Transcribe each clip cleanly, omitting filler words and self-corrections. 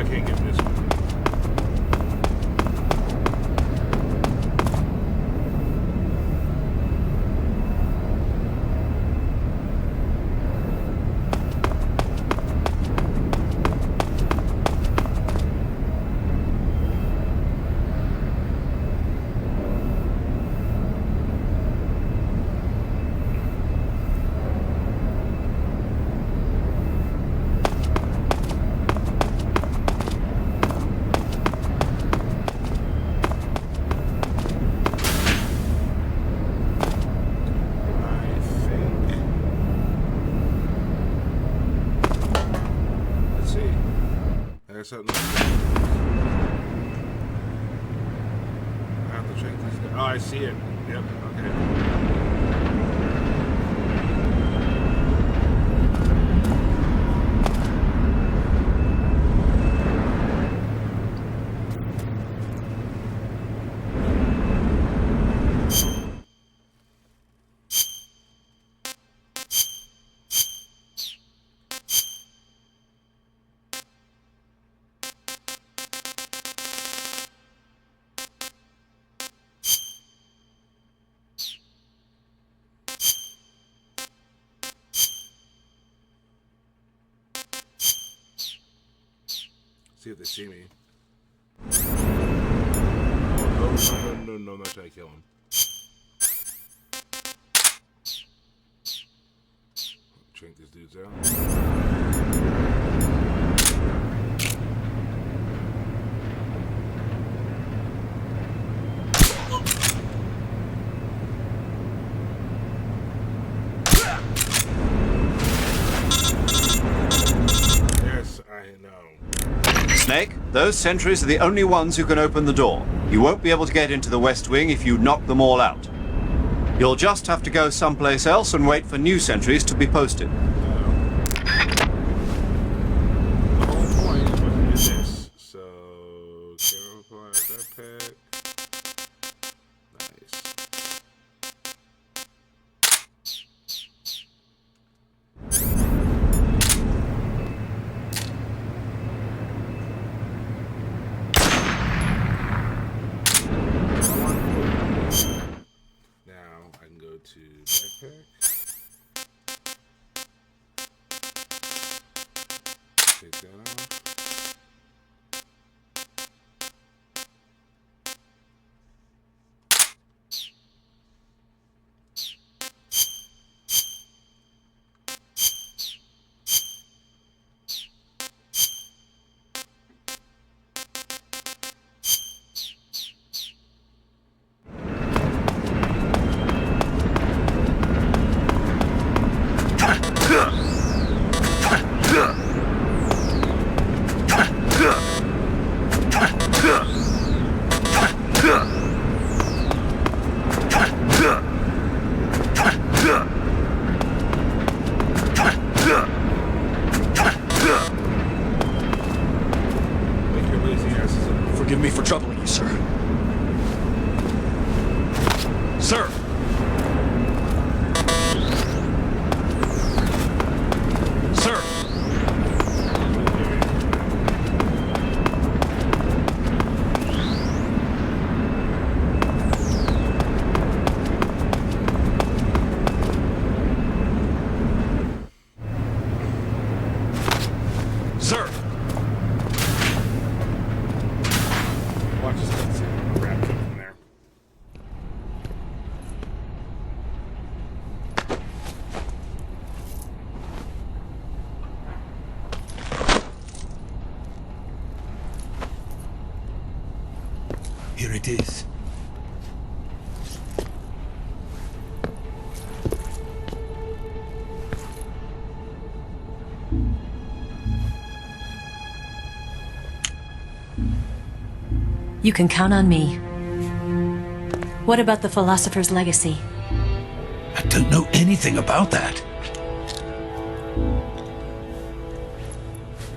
can't get this one. Something. I have to check this. Oh, I see it. Yep. Okay. See if they see me. No, I'm not trying to kill him. Shrink this dude's out. Yes, I know. Snake, those sentries are the only ones who can open the door. You won't be able to get into the West Wing if you knock them all out. You'll just have to go someplace else and wait for new sentries to be posted. The whole point is this. So, carry backpack. Nice. Now I can go to backpack. Take that off. Forgive me for troubling you, sir. Sir! Sir! Sir! Watch this cutscene. Grab it from there. Here it is. You can count on me. What about the philosopher's legacy? I don't know anything about that.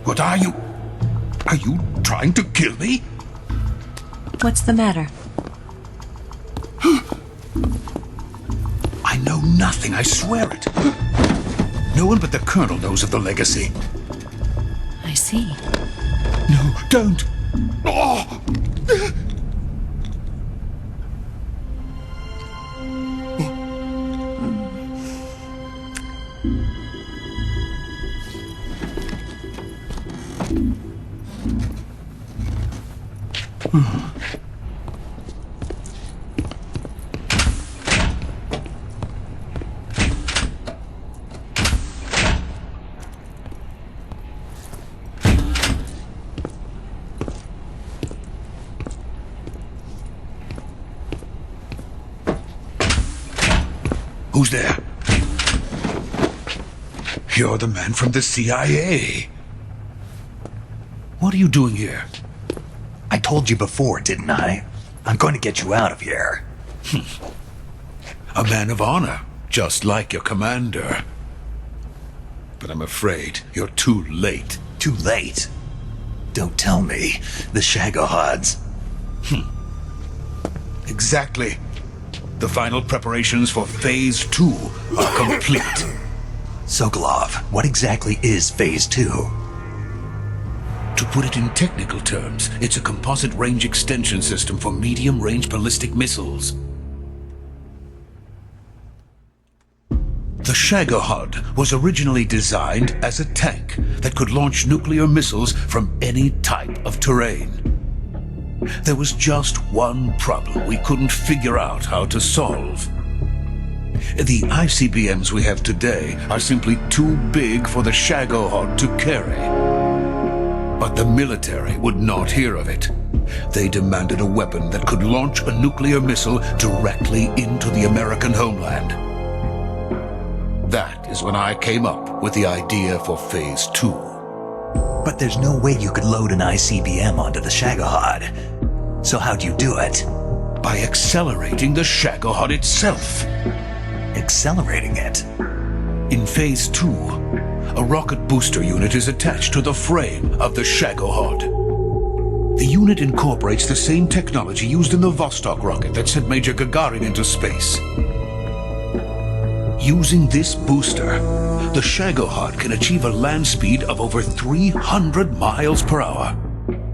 What are you? Are you trying to kill me? What's the matter? I know nothing, I swear it. No one but the Colonel knows of the legacy. I see. No, don't! Oh! Who's there? You're the man from the CIA. What are you doing here? I told you before, didn't I? I'm going to get you out of here. A man of honor, just like your commander. But I'm afraid you're too late. Too late. Don't tell me. The Shagohods. Exactly. The final preparations for Phase 2 are complete. Sokolov, what exactly is Phase 2? To put it in technical terms, it's a composite range extension system for medium-range ballistic missiles. The Shagohod was originally designed as a tank that could launch nuclear missiles from any type of terrain. There was just one problem we couldn't figure out how to solve. The ICBMs we have today are simply too big for the Shagohod to carry. But the military would not hear of it. They demanded a weapon that could launch a nuclear missile directly into the American homeland. That is when I came up with the idea for Phase 2. But there's no way you could load an ICBM onto the Shagohod. So how'd you do it? By accelerating the Shagohod itself. Accelerating it? In Phase 2, a rocket booster unit is attached to the frame of the Shagohod. The unit incorporates the same technology used in the Vostok rocket that sent Major Gagarin into space. Using this booster, the Shagohod can achieve a land speed of over 300 miles per hour.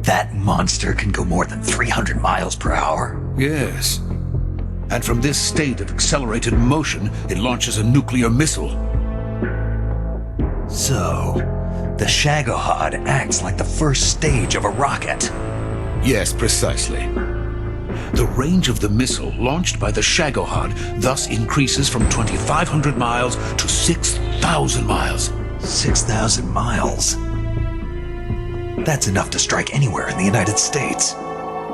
That monster can go more than 300 miles per hour? Yes. And from this state of accelerated motion, it launches a nuclear missile. So, the Shagohod acts like the first stage of a rocket. Yes, precisely. The range of the missile launched by the Shagohod thus increases from 2,500 miles to 6,000 miles. 6,000 miles? That's enough to strike anywhere in the United States.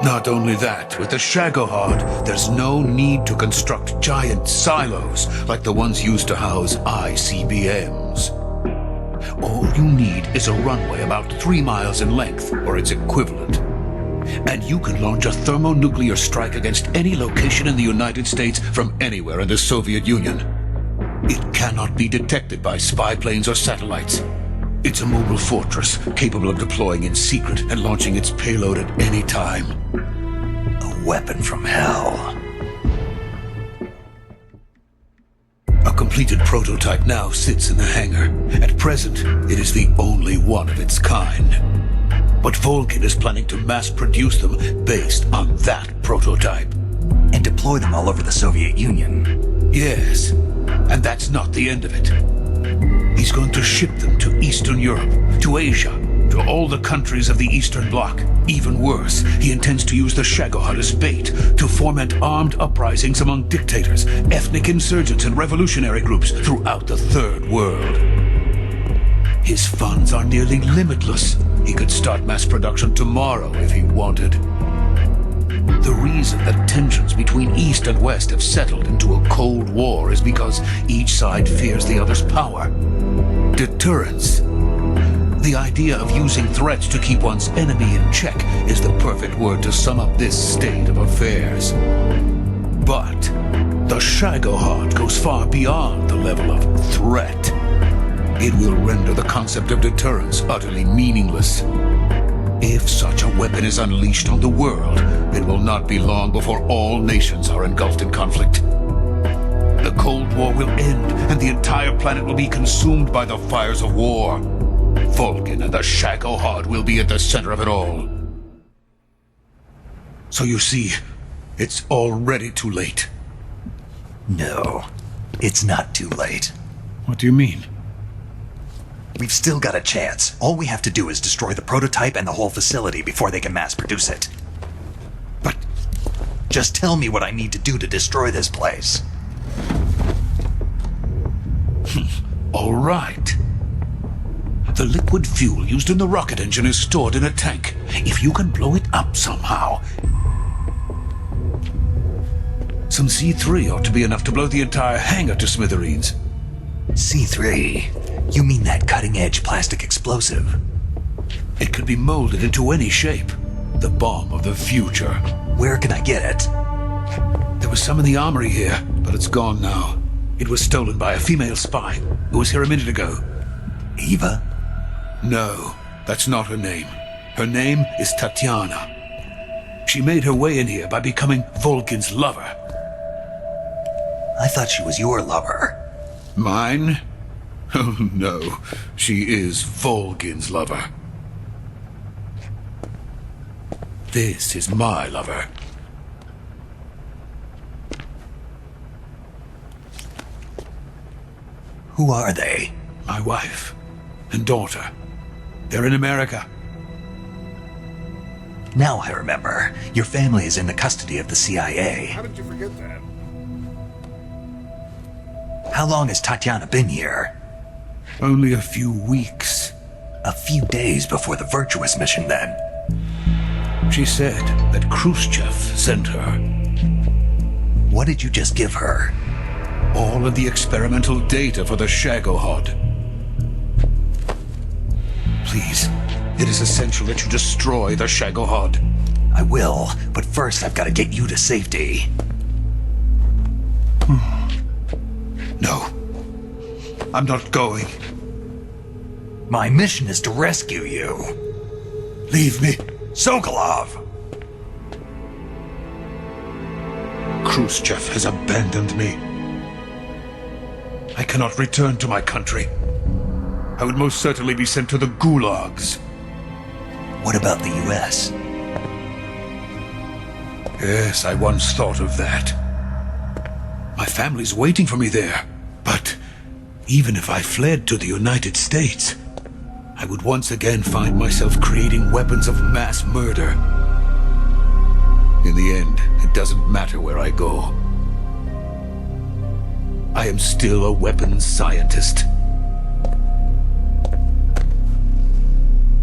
Not only that, with the Shagohod, there's no need to construct giant silos like the ones used to house ICBMs. All you need is a runway about 3 miles in length, or its equivalent. And you can launch a thermonuclear strike against any location in the United States from anywhere in the Soviet Union. It cannot be detected by spy planes or satellites. It's a mobile fortress capable of deploying in secret and launching its payload at any time. A weapon from hell. A completed prototype now sits in the hangar. At present, it is the only one of its kind. But Volkin is planning to mass produce them based on that prototype. And deploy them all over the Soviet Union. Yes, and that's not the end of it. He's going to ship them to Eastern Europe, to Asia, to all the countries of the Eastern Bloc. Even worse, he intends to use the Shagohod as bait to foment armed uprisings among dictators, ethnic insurgents, and revolutionary groups throughout the Third World. His funds are nearly limitless. He could start mass production tomorrow if he wanted. The reason that tensions between East and West have settled into a Cold War is because each side fears the other's power. Deterrence. The idea of using threats to keep one's enemy in check is the perfect word to sum up this state of affairs. But the Shagohod goes far beyond the level of threat. It will render the concept of deterrence utterly meaningless. If such a weapon is unleashed on the world, it will not be long before all nations are engulfed in conflict. The Cold War will end, and the entire planet will be consumed by the fires of war. Vulcan and the Shagohod will be at the center of it all. So you see, it's already too late. No, it's not too late. What do you mean? We've still got a chance. All we have to do is destroy the prototype and the whole facility before they can mass produce it. But Just tell me what I need to do to destroy this place. all right. The liquid fuel used in the rocket engine is stored in a tank. If you can blow it up somehow... Some C3 ought to be enough to blow the entire hangar to smithereens. C3? You mean that cutting-edge plastic explosive? It could be molded into any shape. The bomb of the future. Where can I get it? There was some in the armory here, but it's gone now. It was stolen by a female spy who was here a minute ago. Eva? No, that's not her name. Her name is Tatiana. She made her way in here by becoming Vulcan's lover. I thought she was your lover. Mine? Oh no, she is Vulcan's lover. This is my lover. Who are they? My wife and daughter. They're in America. Now I remember. Your family is in the custody of the CIA. How did you forget that? How long has Tatiana been here? Only a few weeks. A few days before the Virtuous mission, then. She said that Khrushchev sent her. What did you just give her? All of the experimental data for the Shagohod. Please, it is essential that you destroy the Shagohod. I will, but first I've got to get you to safety. No, I'm not going. My mission is to rescue you. Leave me. Sokolov! Khrushchev has abandoned me. I cannot return to my country. I would most certainly be sent to the gulags. What about the US? Yes, I once thought of that. My family's waiting for me there. But even if I fled to the United States, I would once again find myself creating weapons of mass murder. In the end, it doesn't matter where I go. I am still a weapons scientist.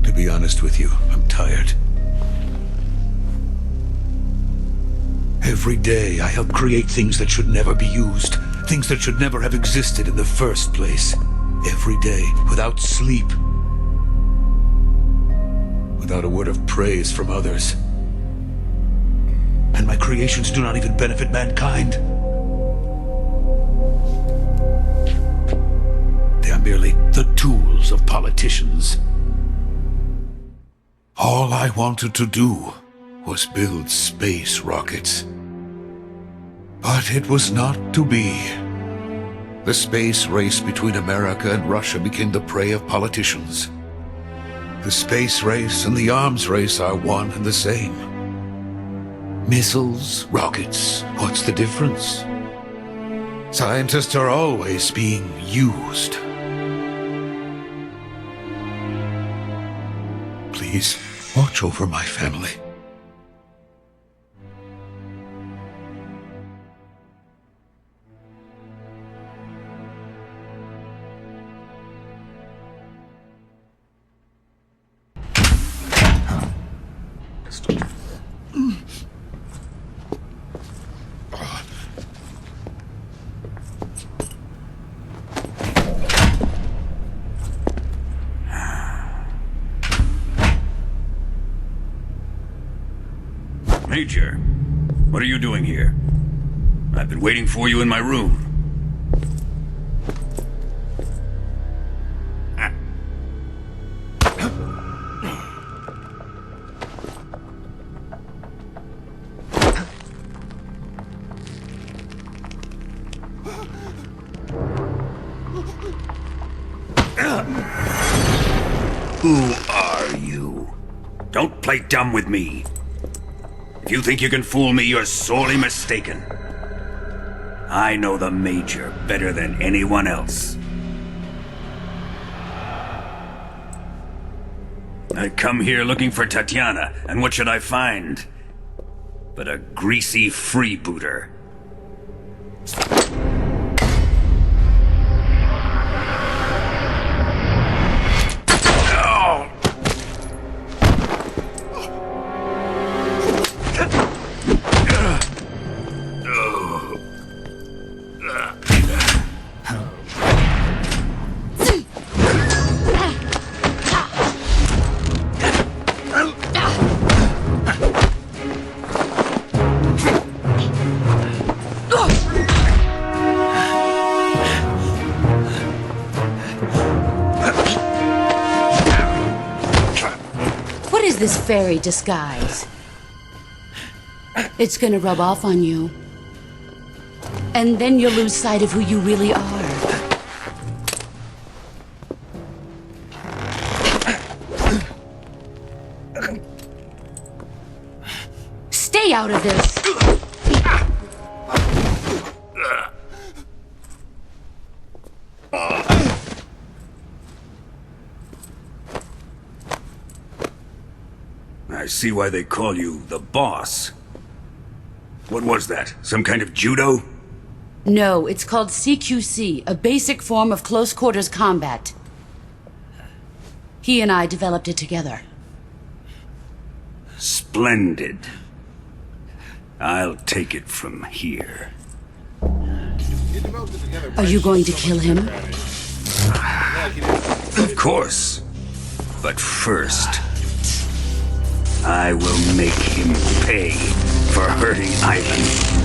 To be honest with you, I'm tired. Every day I help create things that should never be used, things that should never have existed in the first place. Every day, without sleep. Without a word of praise from others. And my creations do not even benefit mankind. They are merely the tools of politicians. All I wanted to do was build space rockets. But it was not to be. The space race between America and Russia became the prey of politicians. The space race and the arms race are one and the same. Missiles, rockets, what's the difference? Scientists are always being used. Please, watch over my family. Major, what are you doing here? I've been waiting for you in my room. Who are you? Don't play dumb with me. If you think you can fool me, you're sorely mistaken. I know the Major better than anyone else. I come here looking for Tatiana, and what should I find? But a greasy freebooter. What is this fairy disguise? It's gonna rub off on you. And then you'll lose sight of who you really are. Stay out of this! I see why they call you the boss. What was that? Some kind of judo? No, it's called CQC, a basic form of close quarters combat. He and I developed it together. Splendid. I'll take it from here. You developed it together. Are you going to kill him? Of course. But first, I will make him pay for hurting Ivan.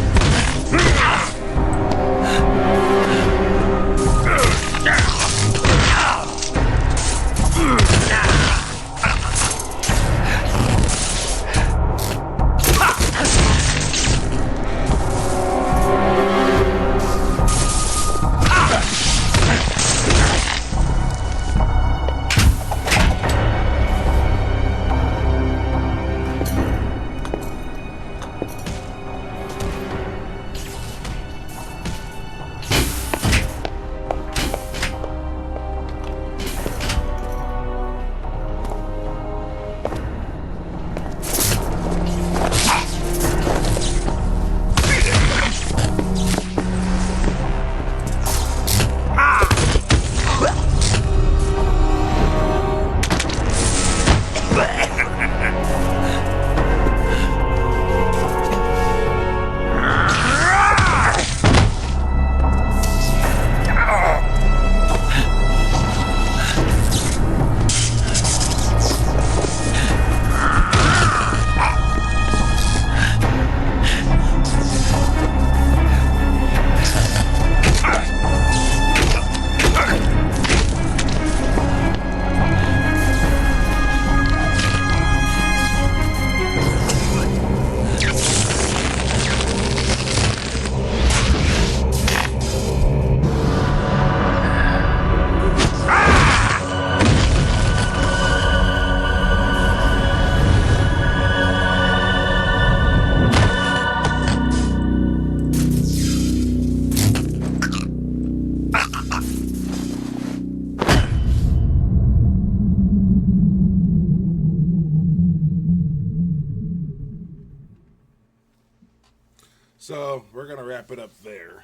So we're gonna wrap it up there.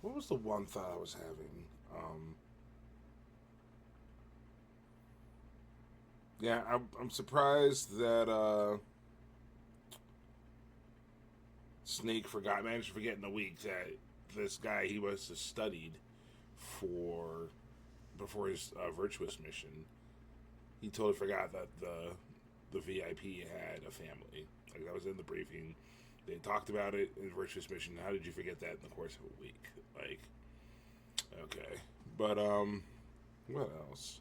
What was the one thought I was having? Yeah, I'm surprised that Snake managed to forget in a week that this guy he was studied before his virtuous mission. He totally forgot that the VIP had a family. Like that was in the briefing. They talked about it in Virtuous Mission. How did you forget that in the course of a week? Like, okay. But, what else?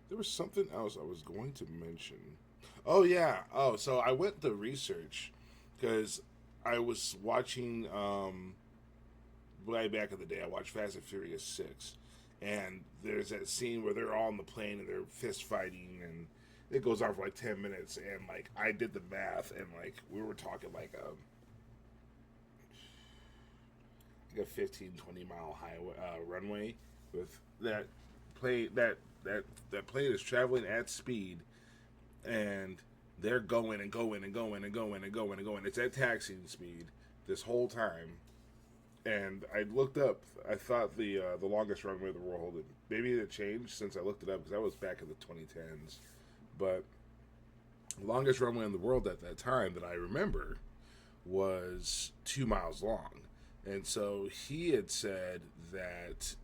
There was something else I was going to mention. Oh, yeah. Oh, so I went to research because I was watching, way back in the day, I watched Fast and Furious 6. And there's that scene where they're all on the plane and they're fist fighting, and it goes on for like 10 minutes. And like, I did the math, and like, we were talking like a 15, 20 mile highway, runway with that plane. That plane is traveling at speed, and they're going and going and going and going and going and going. It's at taxiing speed this whole time. And I looked up. I thought the longest runway in the world. Maybe it changed since I looked it up, because that was back in the 2010s. But the longest runway in the world at that time that I remember was 2 miles long. And so he had said that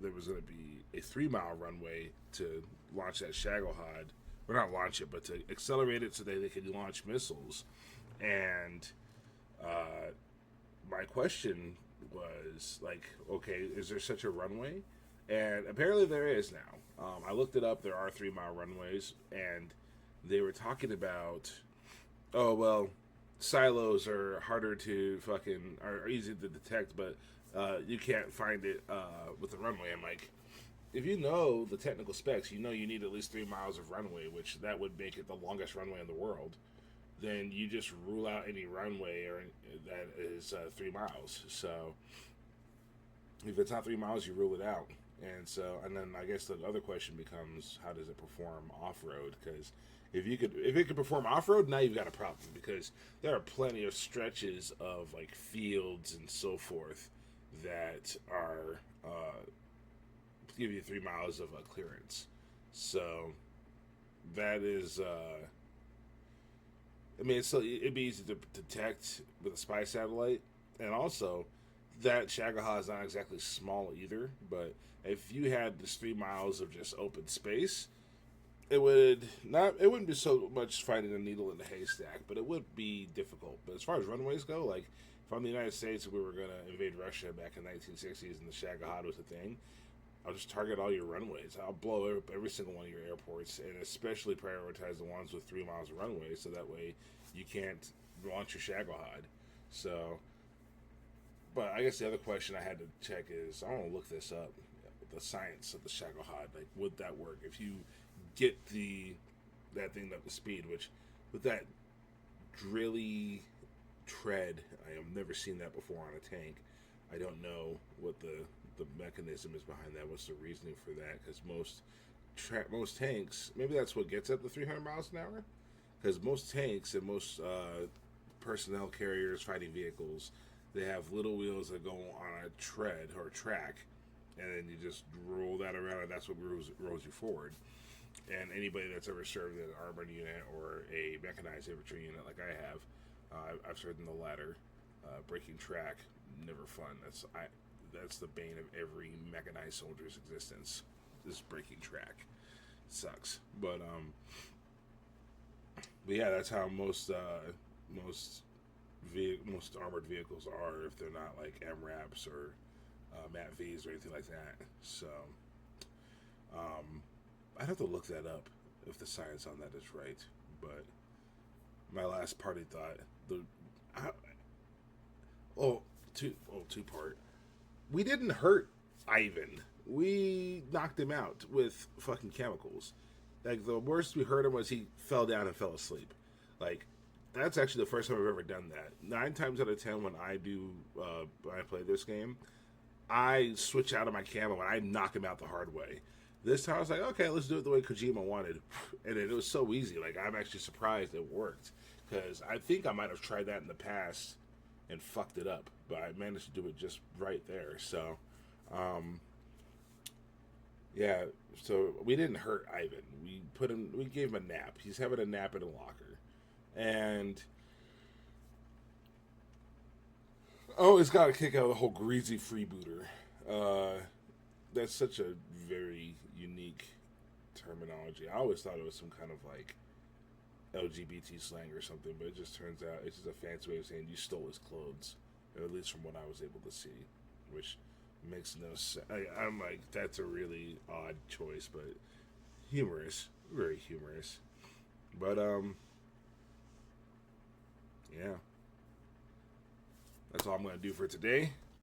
there was going to be a 3-mile runway to launch that Shagohod, or not launch it, but to accelerate it so that they could launch missiles. And my question was like, okay, is there such a runway? And apparently there is now. I looked it up. There are 3-mile runways, and they were talking about, oh well, silos are harder to are easy to detect, but you can't find it with the runway. I'm like, if you know the technical specs, you know you need at least 3 miles of runway, which that would make it the longest runway in the world. Then you just rule out any runway that is 3 miles. So if it's not 3 miles, you rule it out. And then I guess the other question becomes, how does it perform off-road? Because if it could perform off-road, now you've got a problem, because there are plenty of stretches of like fields and so forth that are give you 3 miles of clearance. So that is. I mean, it'd be easy to detect with a spy satellite, and also that Shagohod is not exactly small either. But if you had this 3 miles of just open space, it wouldn't be so much finding a needle in the haystack, but it would be difficult. But as far as runways go, like if I'm the United States and we were going to invade Russia back in the 1960s and the Shagohod was a thing, I'll just target all your runways. I'll blow up every single one of your airports, and especially prioritize the ones with 3 miles of runway, so that way you can't launch your Shagohod. So, but I guess the other question I had to check is, I want to look this up, the science of the Shagohod. Like, would that work if you get that thing up to speed? Which, with that drilly tread, I have never seen that before on a tank. I don't know what the mechanism is behind that. What's the reasoning for that? Because most tanks, maybe that's what gets up to 300 miles an hour. Because most tanks and most personnel carriers, fighting vehicles, they have little wheels that go on a tread or a track, and then you just roll that around, and that's what rolls you forward. And anybody that's ever served in an armored unit or a mechanized infantry unit like I have, I've served in the latter. Breaking track, never fun. That's the bane of every mechanized soldier's existence. This breaking track sucks. But yeah, that's how most armored vehicles are, if they're not like MRAPs or MATVs or anything like that. So I'd have to look that up if the science on that is right. But my last party thought, two-part. We didn't hurt Ivan. We knocked him out with fucking chemicals. Like, the worst we hurt him was he fell down and fell asleep. Like, that's actually the first time I've ever done that. 9 times out of 10 when I play this game, I switch out of my camo and I knock him out the hard way. This time I was like, okay, let's do it the way Kojima wanted. And it was so easy. Like, I'm actually surprised it worked. Because I think I might have tried that in the past and fucked it up. But I managed to do it just right there. So, yeah. So we didn't hurt Ivan. We gave him a nap. He's having a nap in a locker. And I always got a kick out of the whole greasy freebooter. That's such a very unique terminology. I always thought it was some kind of like LGBT slang or something, but it just turns out it's just a fancy way of saying you stole his clothes, or at least from what I was able to see, which makes no sense. I'm like, that's a really odd choice, but humorous, very humorous. But yeah, that's all I'm gonna do for today.